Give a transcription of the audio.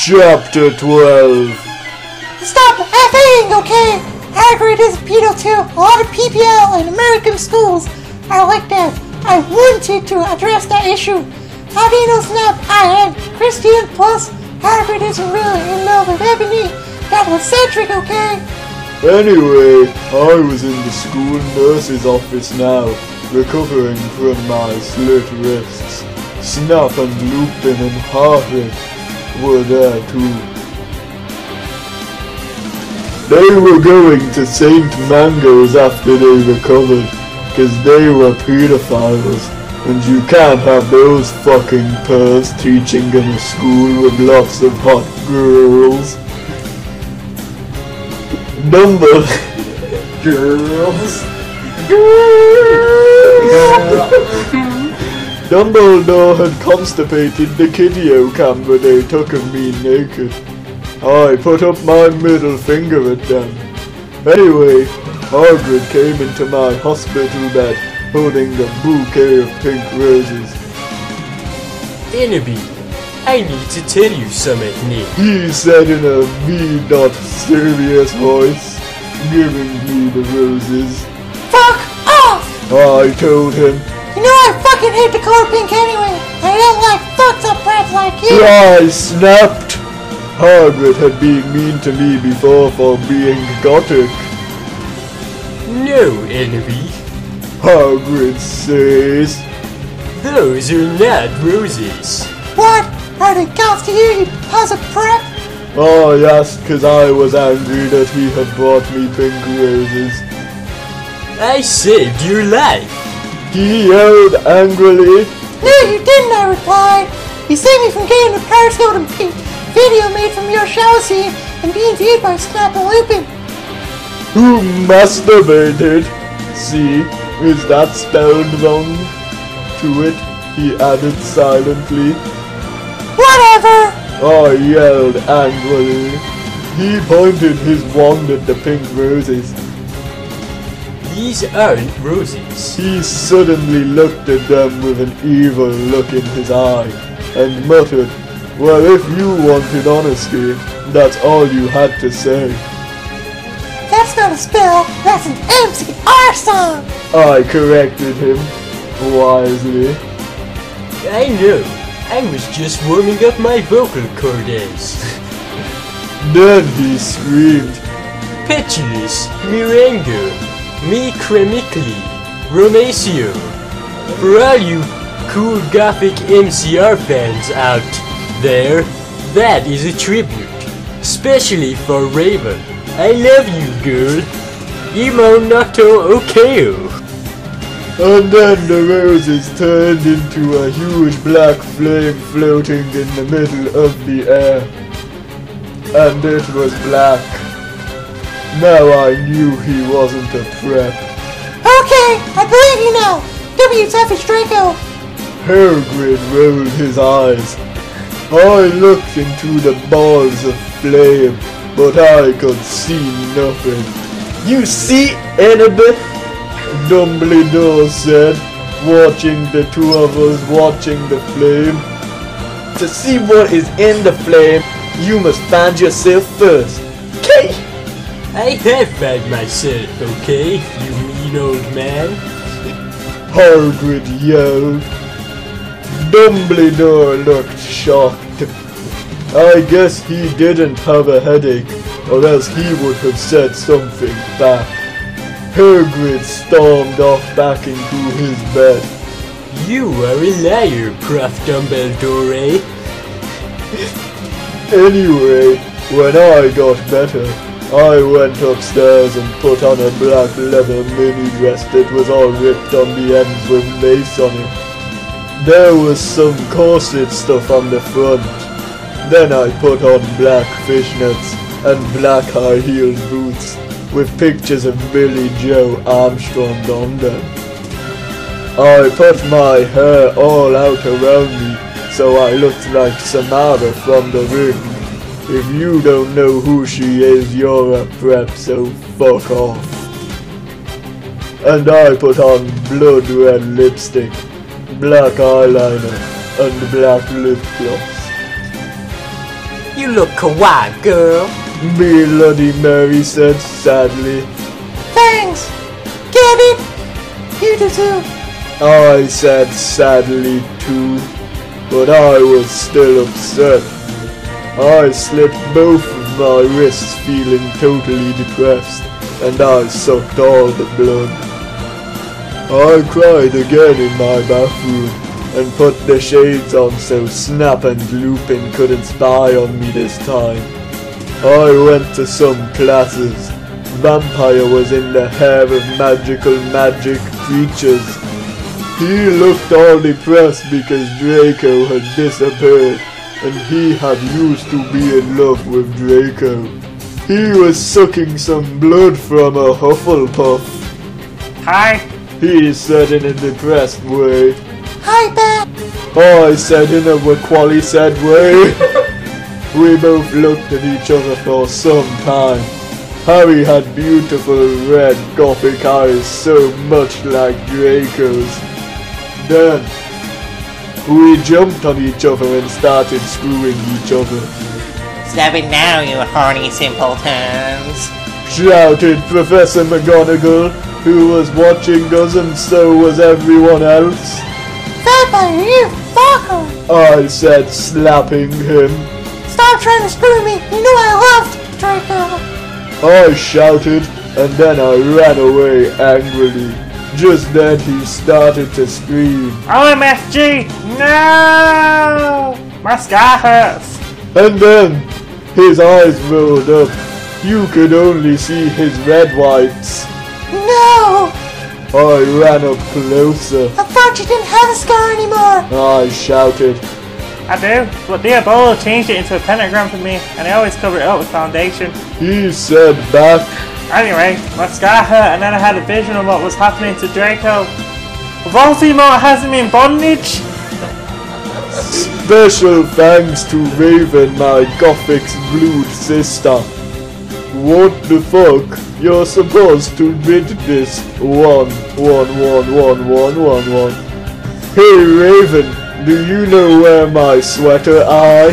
Chapter 12. Stop effing, okay? Hagrid is a pedo too. A lot of PPL in American schools are like that. I wanted to address that issue. How do you know, Snap? I had Christian plus Hagrid isn't really in love with Ebony. That was Cedric, okay? Anyway, I was in the school nurse's office now, recovering from my slit wrists. Snap and Lupin and Harvey were there too. They were going to St. Mango's after they recovered, cause they were pedophiles, and you can't have those fucking pervs teaching in a school with lots of hot girls. Dumbledore had constipated the kiddio camp where they took of me naked. I put up my middle finger at them. Anyway, Hagrid came into my hospital bed holding a bouquet of pink roses. Enemy, I need to tell you something. He said in a serious voice, giving me the roses. Fuck off! I told him, you know I fucking hate the color pink anyway. I don't like fucked up brats like you. I snapped. Hagrid had been mean to me before for being gothic. No, enemy. Hagrid says, those are not roses. What? Are they goths to you, you puzzle prep? Oh yes, cause I was angry that he had brought me pink roses. I saved your life. He yelled angrily. No, you didn't, I replied. You saved me from getting a Periscope and video made from your shower scene and being viewed by Snap and Lupin. Who masturbated? See, is that spelled wrong? To it, he added silently. Whatever! I yelled angrily. He pointed his wand at the pink roses. These aren't roses. He suddenly looked at them with an evil look in his eye and muttered, well, if you wanted honesty, that's all you had to say. That's not a spell, that's an MCR song! I corrected him, wisely. I know, I was just warming up my vocal cords. Then he screamed, Petulous, Mirango, Me Cremically, Romacio. For all you cool gothic MCR fans out there, that is a tribute, especially for Raven. I love you, girl. Emo Nato Okeo. and then the roses turned into a huge black flame floating in the middle of the air. And it was black. Now I knew he wasn't a prep. Okay, I believe you now. WTF is Draco. Hagrid rolled his eyes. I looked into the balls of flame, but I could see nothing. You see, Annabeth? Dumbledore said, watching the two of us watching the flame. To see what is in the flame, you must find yourself first. Okay? I have found myself, okay, you mean old man? Hagrid yelled. Dumbledore looked shocked. I guess he didn't have a headache, or else he would have said something back. Hagrid stormed off back into his bed. You are a liar, Prof. Dumbledore. Anyway, when I got better, I went upstairs and put on a black leather mini dress that was all ripped on the ends with lace on it. There was some corset stuff on the front. Then I put on black fishnets and black high-heeled boots with pictures of Billy Joe Armstrong on them. I put my hair all out around me so I looked like Samara from The Ring. If you don't know who she is, you're a prep, so fuck off. And I put on blood red lipstick, black eyeliner, and black lip gloss. You look kawaii, girl. Bloody Mary said sadly. Thanks. Get it? You do too. I said sadly too, but I was still upset. I slit both of my wrists feeling totally depressed, and I sucked all the blood. I cried again in my bathroom, and put the shades on so Snap and Lupin couldn't spy on me this time. I went to some classes. Vampire was in the hair of magical magic creatures. He looked all depressed because Draco had disappeared, and he had used to be in love with Draco. He was sucking some blood from a Hufflepuff. Hi. He said in a depressed way. Hi, Ben. I said in a Waqali said way. We both looked at each other for some time. Harry had beautiful red gothic eyes so much like Draco's. Then, we jumped on each other and started screwing each other. Stop it now, you horny simpletons! Shouted Professor McGonagall, who was watching us, and so was everyone else. Vampire, you fucker! I said, slapping him. Stop trying to screw me. You know I loved Draco. I shouted, and then I ran away angrily. Just then he started to scream. OMFG! No! My scar hurts! And then his eyes rolled up. You could only see his red whites. No! I ran up closer. I thought you didn't have a scar anymore. I shouted. I do, but Diabolo changed it into a pentagram for me, and I always cover it up with foundation. He said back. Anyway, my scar hurt, and then I had a vision of what was happening to Draco. Voldemort has him in bondage! Special thanks to Raven, my Gothic's blood sister. What the fuck? You're supposed to read this 1 1 1 1 1 1 1. Hey Raven, do you know where my sweater are?